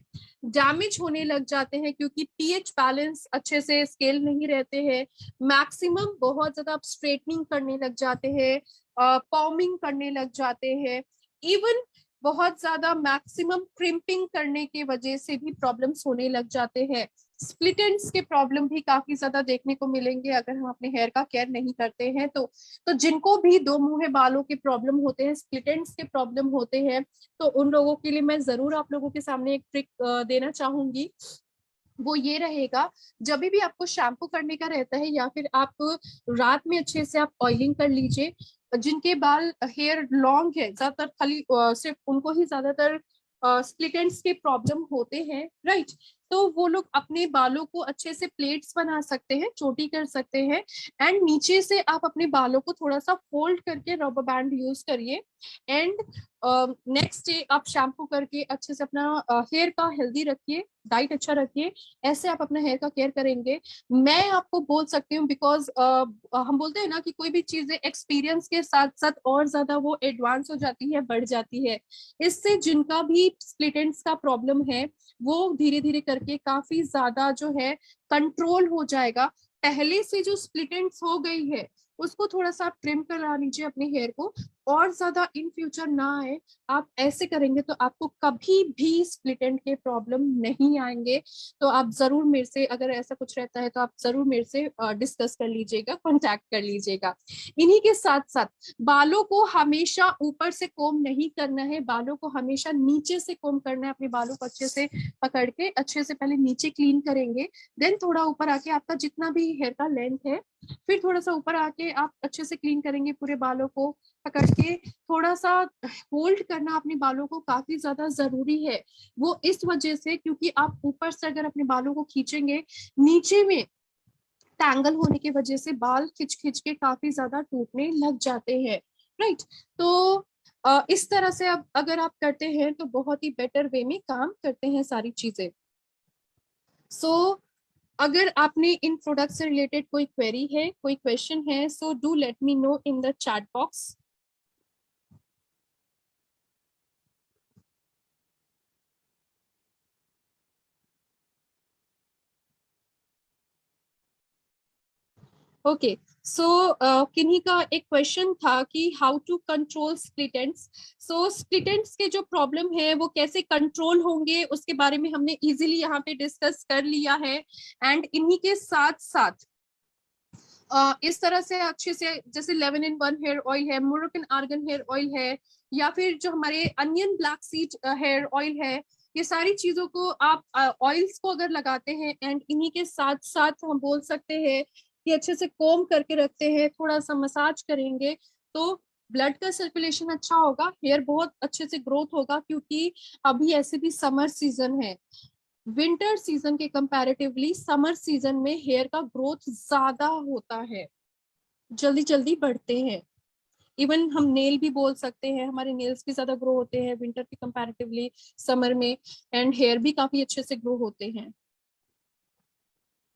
डैमेज होने लग जाते हैं क्योंकि पीएच बैलेंस अच्छे से स्केल नहीं रहते हैं। मैक्सिमम बहुत ज्यादा आप स्ट्रेटनिंग करने लग जाते हैं, पॉमिंग करने लग जाते हैं, इवन बहुत ज्यादा मैक्सिमम क्रिम्पिंग करने की वजह से भी प्रॉब्लम्स होने लग जाते हैं। स्प्लिट एंड्स के प्रॉब्लम भी काफी ज्यादा देखने को मिलेंगे अगर हम अपने हेयर का केयर नहीं करते हैं तो जिनको भी दो मुंहे बालों के प्रॉब्लम होते हैं, स्प्लिट एंड्स के प्रॉब्लम होते हैं, तो उन लोगों के लिए मैं जरूर आप लोगों के सामने एक ट्रिक देना चाहूंगी। वो ये रहेगा, जब भी आपको शैम्पू करने का रहता है या फिर आप रात में अच्छे से आप ऑयलिंग कर लीजिए। जिनके बाल हेयर लॉन्ग है, ज्यादातर खाली सिर्फ उनको ही ज्यादातर स्प्लिट एंड्स के प्रॉब्लम होते हैं, राइट। तो वो लोग अपने बालों को अच्छे से प्लेट्स बना सकते हैं, चोटी कर सकते हैं, एंड नीचे से आप अपने बालों को थोड़ा सा फोल्ड करके रबर बैंड यूज करिए। एंड नेक्स्ट डे आप शैम्पू करके अच्छे से अपना हेयर का हेल्दी रखिए, डाइट अच्छा रखिए। ऐसे आप अपना हेयर का केयर करेंगे। मैं आपको बोल सकती हूँ बिकॉज हम बोलते हैं ना कि कोई भी चीजें एक्सपीरियंस के साथ साथ और ज्यादा वो एडवांस हो जाती है, बढ़ जाती है। इससे जिनका भी स्प्लिट एंड्स का प्रॉब्लम है वो धीरे धीरे करके काफी ज्यादा जो है कंट्रोल हो जाएगा। पहले से जो स्प्लिट एंड्स हो गई है उसको थोड़ा सा आप ट्रिम करा लीजिए अपने हेयर को, और ज्यादा इन फ्यूचर ना आए। आप ऐसे करेंगे तो आपको कभी भी स्प्लिट एंड के प्रॉब्लम नहीं आएंगे। तो आप जरूर मेरे से, अगर ऐसा कुछ रहता है तो आप जरूर मेरे से डिस्कस कर लीजिएगा, कांटेक्ट कर लीजिएगा। इन्हीं के साथ साथ बालों को हमेशा ऊपर से कोम नहीं करना है, बालों को हमेशा नीचे से कोम करना है। अपने बालों को अच्छे से पकड़ के अच्छे से पहले नीचे क्लीन करेंगे, देन थोड़ा ऊपर आके आपका जितना भी हेयर का लेंथ है, फिर थोड़ा सा ऊपर आके आप अच्छे से क्लीन करेंगे पूरे बालों को पकड़ के। थोड़ा सा होल्ड करना अपने बालों को काफी ज्यादा जरूरी है, वो इस वजह से क्योंकि आप ऊपर से अगर अपने बालों को खींचेंगे, नीचे में टैंगल होने की वजह से बाल खिंच खिंच के काफी ज्यादा टूटने लग जाते हैं, राइट। तो इस तरह से अब अगर आप करते हैं तो बहुत ही बेटर वे में काम करते हैं सारी चीजें। सो अगर आपने इन प्रोडक्ट से रिलेटेड कोई क्वेरी है, कोई क्वेश्चन है, so do let me know in the chat box. Okay, so किन्हीं का एक क्वेश्चन था कि how to control split ends. So split ends के जो प्रॉब्लम है वो कैसे कंट्रोल होंगे उसके बारे में हमने इजीली यहाँ पे डिस्कस कर लिया है। एंड इन्हीं के साथ साथ इस तरह से अच्छे से, जैसे 11 in 1 हेयर ऑयल है, मोरोकन आर्गन हेयर ऑयल है, या फिर जो हमारे onion black seed hair oil है, ये सारी चीजों को आप ऑयल्स को अगर लगाते हैं एंड इन्हीं के साथ साथ हम बोल सकते हैं कि अच्छे से कोम करके रखते हैं, थोड़ा सा मसाज करेंगे, तो ब्लड का सर्कुलेशन अच्छा होगा, हेयर बहुत अच्छे से ग्रोथ होगा। क्योंकि अभी ऐसे भी समर सीजन है, विंटर सीजन के कंपैरेटिवली समर सीजन में हेयर का ग्रोथ ज्यादा होता है, जल्दी जल्दी बढ़ते हैं। इवन हम नेल भी बोल सकते हैं, हमारे नेल्स भी ज्यादा ग्रो होते हैं विंटर के कंपैरेटिवली समर में, एंड हेयर भी काफी अच्छे से ग्रो होते हैं।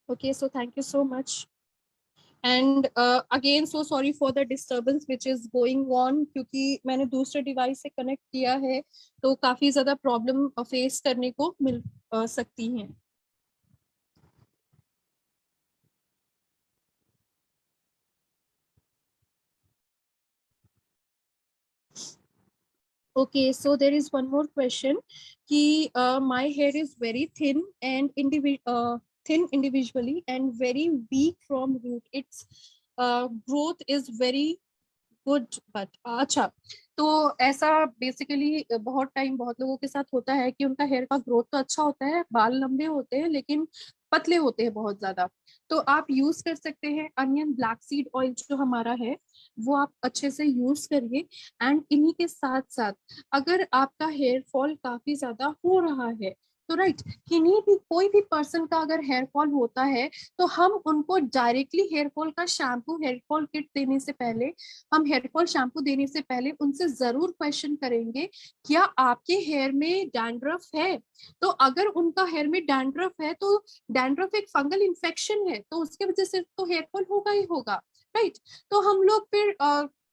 Okay, so thank you so much. And again so sorry for the disturbance which is going on, क्योंकि मैंने दूसरे डिवाइस से कनेक्ट किया है तो काफी ज्यादा प्रॉब्लम फेस करने को मिल सकती हैं। Okay, so there is one more question कि my hair is very thin and thin individually and very weak from root. It's growth is very good. But अच्छा, तो ऐसा बेसिकली बहुत टाइम बहुत लोगों के साथ होता है कि उनका हेयर का ग्रोथ तो अच्छा होता है, बाल लंबे होते हैं, लेकिन पतले होते हैं बहुत ज्यादा। तो आप यूज कर सकते हैं अनियन ब्लैक सीड ऑयल जो हमारा है, वो आप अच्छे से यूज करिए। एंड इन्हीं के साथ साथ अगर आपका हेयर फॉल काफी ज्यादा हो रहा है, तो राइट, किन्हीं भी कोई भी पर्सन का अगर हेयर फॉल होता है, तो हम उनको डायरेक्टली हेयर फॉल का शैम्पू, हेयर फॉल किट देने से पहले, हम हेयर फॉल शैम्पू देने से पहले उनसे जरूर क्वेश्चन करेंगे, क्या आपके हेयर में डैंड्रफ है? तो अगर उनका हेयर में डैंड्रफ है, तो डैंड्रफ एक फंगल इन्फेक्शन है, तो उसके वजह से तो हेयर फॉल होगा ही होगा, राइट। तो हम लोग फिर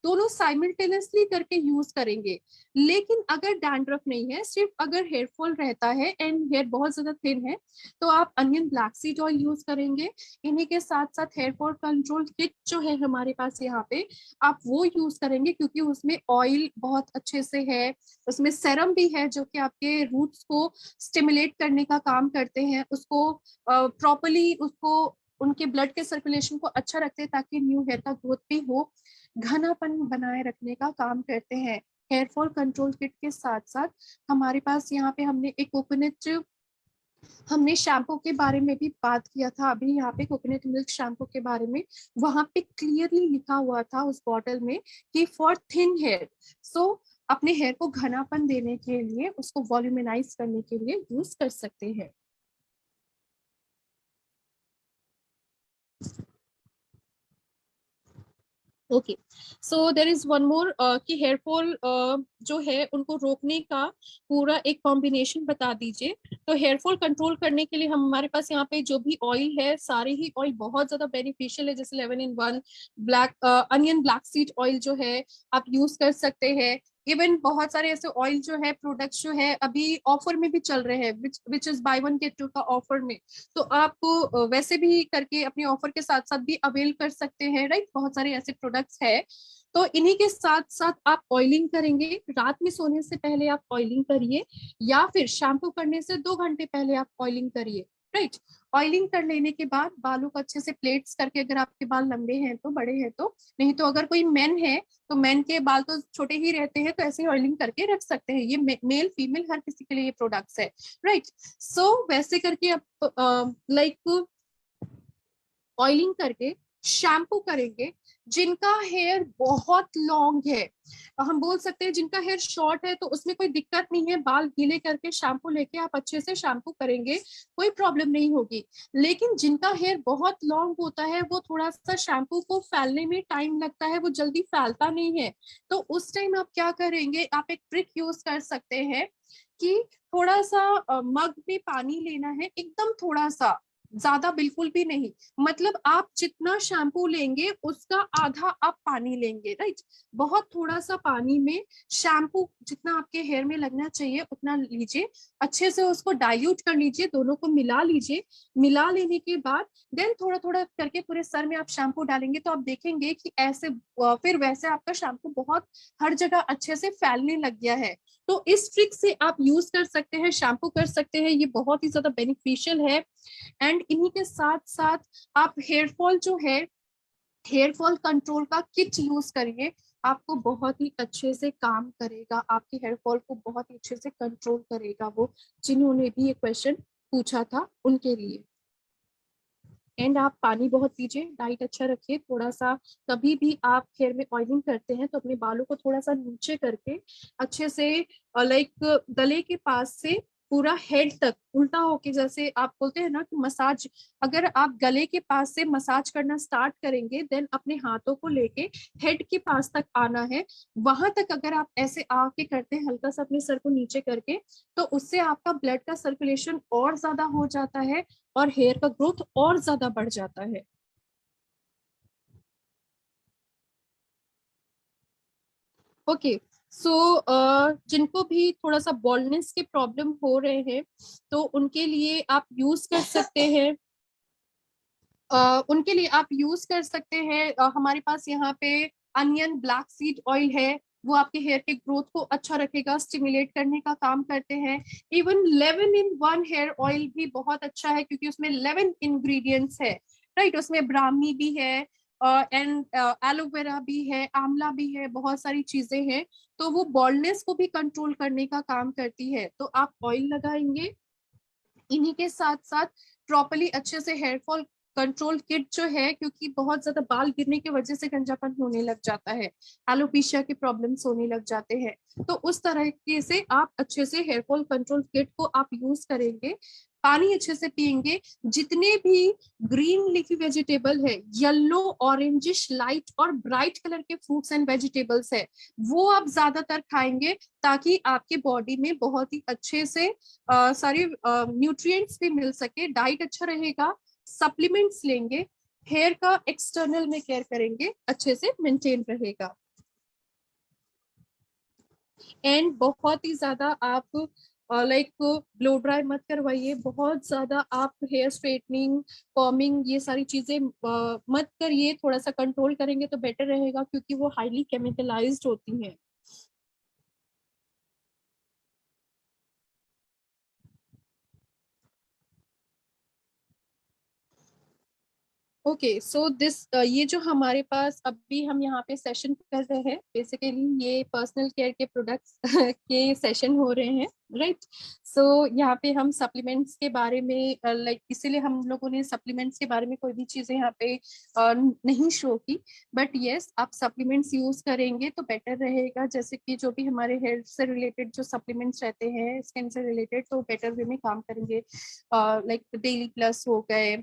दोनों साइमल्टेनियसली करके यूज करेंगे। लेकिन अगर डैंड्रफ नहीं है, सिर्फ अगर हेयर फॉल रहता है एंड हेयर बहुत ज्यादा थिन है, तो आप onion black seed oil use करेंगे। इन्हीं के साथ साथ हेयर फॉल कंट्रोल किट जो है हमारे पास यहाँ पे, आप वो यूज करेंगे, क्योंकि उसमें ऑयल बहुत अच्छे से है, उसमें सेरम भी है जो कि आपके रूट्स को स्टिमुलेट करने का काम करते हैं, उसको प्रॉपरली उसको उनके ब्लड के सर्कुलेशन को अच्छा रखते हैं, ताकि न्यू हेयर का ग्रोथ भी हो, घनापन बनाए रखने का काम करते हैं। हेयर फॉल कंट्रोल किट के साथ साथ हमारे पास यहाँ पे हमने एक कोकोनट, हमने शैम्पू के बारे में भी बात किया था अभी यहाँ पे, कोकोनट मिल्क शैम्पू के बारे में, वहां पे क्लियरली लिखा हुआ था उस बॉटल में कि फॉर थिन हेयर, सो अपने हेयर को घनापन देने के लिए, उसको वॉल्यूमिनाइज करने के लिए यूज कर सकते हैं। Okay, so there is one more कि हेयर फॉल जो है उनको रोकने का पूरा एक कॉम्बिनेशन बता दीजिए। तो हेयर फॉल कंट्रोल करने के लिए हमारे पास यहाँ पे जो भी ऑयल है, सारे ही ऑयल बहुत ज्यादा बेनिफिशियल है, जैसे 11 in 1 black onion black seed oil जो है आप यूज कर सकते हैं। इवन बहुत सारे ऐसे ऑयल जो है, प्रोडक्ट्स जो है अभी ऑफर में भी चल रहे हैं, which is buy one get two का ऑफर में, तो आप वैसे भी करके अपने ऑफर के साथ साथ भी अवेल कर सकते हैं, राइट। बहुत सारे ऐसे प्रोडक्ट्स है। तो इन्हीं के साथ साथ आप ऑयलिंग करेंगे, रात में सोने से पहले आप ऑयलिंग करिए, या फिर शैम्पू करने से 2 घंटे पहले आप ऑयलिंग करिए, राइट। ऑयलिंग कर लेने के बाद बालों को अच्छे से प्लेट्स करके, अगर आपके बाल लंबे हैं तो, बड़े हैं तो, नहीं तो अगर कोई मेन है तो मेन के बाल तो छोटे ही रहते हैं, तो ऐसे ही ऑयलिंग करके रख सकते हैं। ये मेल फीमेल हर किसी के लिए ये प्रोडक्ट्स है, राइट। सो वैसे करके आप लाइक ऑयलिंग करके शैम्पू करेंगे। जिनका हेयर बहुत लॉन्ग है, हम बोल सकते हैं जिनका हेयर शॉर्ट है, तो उसमें कोई दिक्कत नहीं है, बाल गीले करके शैम्पू लेके आप अच्छे से शैम्पू करेंगे, कोई प्रॉब्लम नहीं होगी। लेकिन जिनका हेयर बहुत लॉन्ग होता है, वो थोड़ा सा शैम्पू को फैलने में टाइम लगता है, वो जल्दी फैलता नहीं है। तो उस टाइम आप क्या करेंगे, आप एक ट्रिक यूज कर सकते हैं कि थोड़ा सा मग में पानी लेना है, एकदम थोड़ा सा, ज्यादा बिल्कुल भी नहीं, मतलब आप जितना शैम्पू लेंगे उसका आधा आप पानी लेंगे, राइट। बहुत थोड़ा सा पानी में शैम्पू जितना आपके हेयर में लगना चाहिए उतना लीजिए, अच्छे से उसको डाइल्यूट कर लीजिए, दोनों को मिला लीजिए। मिला लेने के बाद देन थोड़ा थोड़ा करके पूरे सर में आप शैम्पू डालेंगे, तो आप देखेंगे कि ऐसे फिर वैसे आपका शैम्पू बहुत हर जगह अच्छे से फैलने लग गया है। तो इस ट्रिक से आप यूज कर सकते हैं, शैम्पू कर सकते हैं, ये बहुत ही ज्यादा बेनिफिशियल है। एंड इन्हीं के साथ साथ आप हेयर फॉल जो है, हेयर फॉल कंट्रोल का किट यूज करिए, आपको बहुत ही अच्छे से काम करेगा, आपके हेयर फॉल को बहुत ही अच्छे से कंट्रोल करेगा वो, जिन्होंने भी ये क्वेश्चन पूछा था उनके लिए। एंड आप पानी बहुत पीजिए, डाइट अच्छा रखिए थोड़ा सा। कभी भी आप हेयर में ऑयलिंग करते हैं तो अपने बालों को थोड़ा सा नीचे करके अच्छे से, लाइक गले के पास से पूरा हेड तक उल्टा होके, जैसे आप बोलते हैं ना कि मसाज, अगर आप गले के पास से मसाज करना स्टार्ट करेंगे, देन अपने हाथों को लेके हेड के पास तक आना है। वहां तक अगर आप ऐसे आके करते हैं, हल्का सा अपने सर को नीचे करके, तो उससे आपका ब्लड का सर्कुलेशन और ज्यादा हो जाता है, और हेयर का ग्रोथ और ज्यादा बढ़ जाता है। ओके, सो जिनको भी थोड़ा सा बॉल्डनेस के प्रॉब्लम हो रहे हैं, तो उनके लिए आप यूज कर सकते हैं, उनके लिए आप यूज कर सकते हैं, हमारे पास यहाँ पे अनियन ब्लैक सीड ऑयल है, वो आपके हेयर के ग्रोथ को अच्छा रखेगा, स्टिमुलेट करने का काम करते हैं। इवन 11 in 1 हेयर ऑयल भी बहुत अच्छा है, क्योंकि उसमें 11 इंग्रेडिएंट्स है, राइट। उसमें ब्राह्मी भी है, एंड एलोवेरा भी है, आंवला भी है, बहुत सारी चीजें हैं, तो वो बॉल्डनेस को भी कंट्रोल करने का काम करती है। तो आप ऑयल लगाएंगे, इन्हीं के साथ साथ प्रॉपरली अच्छे से हेयर फॉल कंट्रोल किट जो है, क्योंकि बहुत ज्यादा बाल गिरने की वजह से गंजापन होने लग जाता है, एलोपेशिया के प्रॉब्लम्स होने लग जाते हैं, तो उस तरीके से आप अच्छे से हेयर फॉल कंट्रोल किट को आप यूज करेंगे। पानी अच्छे से पियेंगे, जितने भी ग्रीन लीफी वेजिटेबल है, येलो, ऑरेंजिश, लाइट और ब्राइट कलर के फ्रूट्स एंड वेजिटेबल्स है, वो आप ज्यादातर खाएंगे, ताकि आपके बॉडी में बहुत ही अच्छे से सारे न्यूट्रिएंट्स भी मिल सके, डाइट अच्छा रहेगा, सप्लीमेंट्स लेंगे, हेयर का एक्सटर्नल में केयर करेंगे, अच्छे से मेंटेन रहेगा। एंड बहुत ही ज्यादा आप लाइक ब्लो ड्राई मत करवाइए, बहुत ज्यादा आप हेयर स्ट्रेटनिंग, कॉमिंग, ये सारी चीजें मत करिए, थोड़ा सा कंट्रोल करेंगे तो बेटर रहेगा, क्योंकि वो हाईली केमिकलाइज्ड होती हैं। ओके, सो दिस ये जो हमारे पास अभी हम यहाँ पे सेशन कर रहे हैं, बेसिकली ये पर्सनल केयर के प्रोडक्ट्स के सेशन हो रहे हैं, राइट। सो यहाँ पे हम सप्लीमेंट्स के बारे में लाइक इसीलिए हम लोगों ने सप्लीमेंट्स के बारे में कोई भी चीजें यहाँ पे नहीं शो की, बट यस, आप सप्लीमेंट्स यूज करेंगे तो बेटर रहेगा, जैसे कि जो भी हमारे हेल्थ से रिलेटेड जो सप्लीमेंट्स रहते हैं, स्किन से रिलेटेड, तो बेटर वे में काम करेंगे, लाइक डेली प्लस हो गए,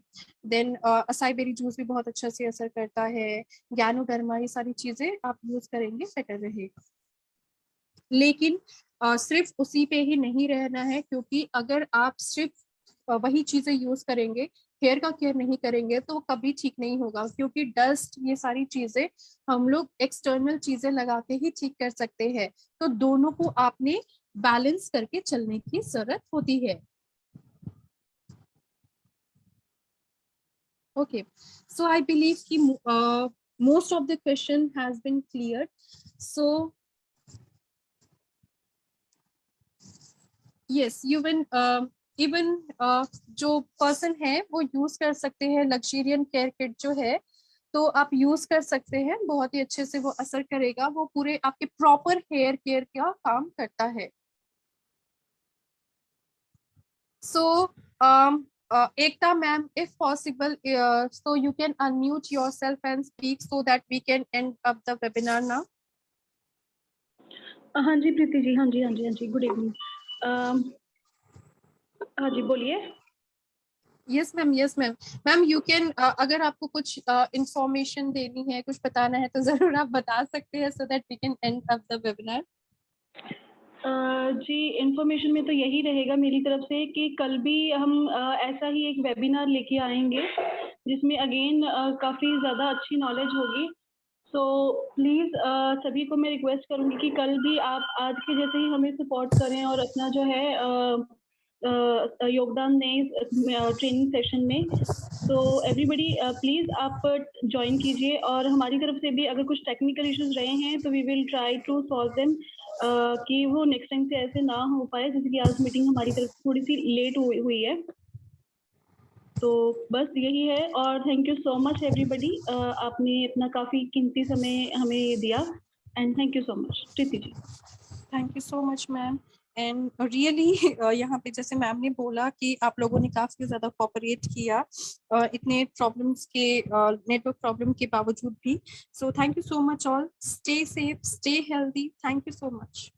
देन असाई बेरी जूस भी बहुत अच्छा से असर करता है, ज्ञानोडर्मा, ये सारी चीजें आप यूज करेंगे, बेटर रहेगा। लेकिन सिर्फ उसी पे ही नहीं रहना है, क्योंकि अगर आप सिर्फ वही चीजें यूज करेंगे, हेयर का केयर नहीं करेंगे, तो कभी ठीक नहीं होगा, क्योंकि डस्ट, ये सारी चीजें हम लोग एक्सटर्नल चीजें लगा के ही ठीक कर सकते हैं, तो दोनों को आपने बैलेंस करके चलने की जरूरत होती है। Okay, so I believe कि most of the question has been cleared. So yes, even जो पर्सन है वो यूज कर सकते हैं, लग्जेरियन केयर किट जो है, तो आप यूज कर सकते हैं, बहुत ही अच्छे से वो असर करेगा, वो पूरे आपके प्रॉपर हेयर केयर का काम करता है। So, Ekta ma'am, if possible, so you can unmute yourself and speak so that we can end up the webinar now. हाँ जी प्रीति जी, हाँ जी, हाँ जी, हाँ जी, गुड इवनिंग। हाँ जी, बोलिए। Yes ma'am, yes ma'am. Ma'am you can, अगर आपको कुछ इंफॉर्मेशन देनी है, कुछ बताना है, तो जरूर आप बता सकते हैं, so that we can end up the webinar. जी, इन्फॉर्मेशन में तो यही रहेगा मेरी तरफ से कि कल भी हम ऐसा ही एक वेबिनार लेके आएंगे, जिसमें अगेन काफ़ी ज़्यादा अच्छी नॉलेज होगी। सो प्लीज़ सभी को मैं रिक्वेस्ट करूँगी कि कल भी आप आज के जैसे ही हमें सपोर्ट करें और अपना जो है योगदान दें ट्रेनिंग सेशन में। तो एवरीबडी प्लीज़ आप ज्वाइन कीजिए, और हमारी तरफ से भी अगर कुछ टेक्निकल इश्यूज रहे हैं तो we will try to solve them, कि वो नेक्स्ट टाइम से ऐसे ना हो पाए, जैसे कि आज मीटिंग हमारी तरफ से थोड़ी सी लेट हुई है। तो बस यही है, और thank you so much everybody, आपने अपना काफ़ी कीमती समय हमें दिया, and thank you so much Preeti ji. Thank you so much ma'am. And really यहाँ पे जैसे मैम ने बोला कि आप लोगों ने काफी ज्यादा कोऑपरेट किया इतने प्रॉब्लम्स के, नेटवर्क प्रॉब्लम के बावजूद भी। सो thank you so much all, stay safe, stay healthy, thank you so much.